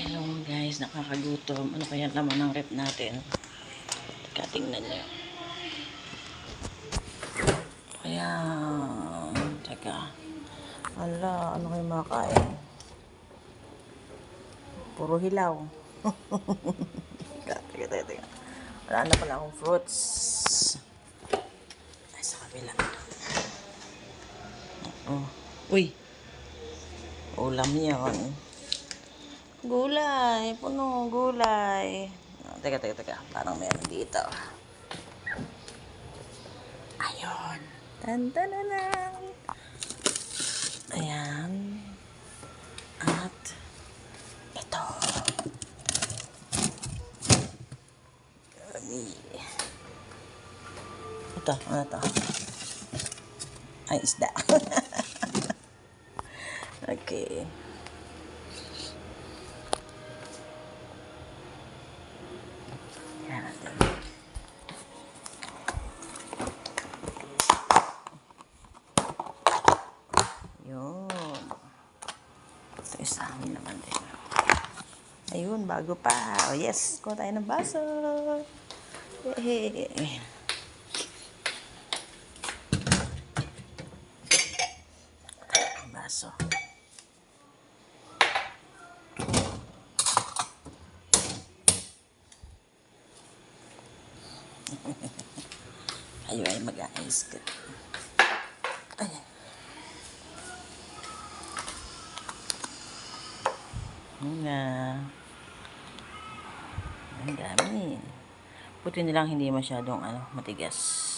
Hello guys, nakakagutom. Ano kaya laman ng rep natin? Teka, tingnan nyo. Ayan. Teka. Ala, ano kayo makain? Puro hilaw. Teka. Wala na pala akong fruits. Ay, sa kabila. Oh. Uy. Ulam yun. Gulay. Puno gulay. Oh, teka. Parang meron dito. Ayun. Tantananang. Ayan. At ito. Ito, ano to? Ay, isda. Okay. Yan natin. Yun. Ito isa amin naman din. Ayun, bago pa. Oh yes, kuha tayo ng baso. Yay! Baso. Ayaw ay mag-a-ice ka. Ayan. Nga. Ang dami. Buti nilang hindi masyadong matigas.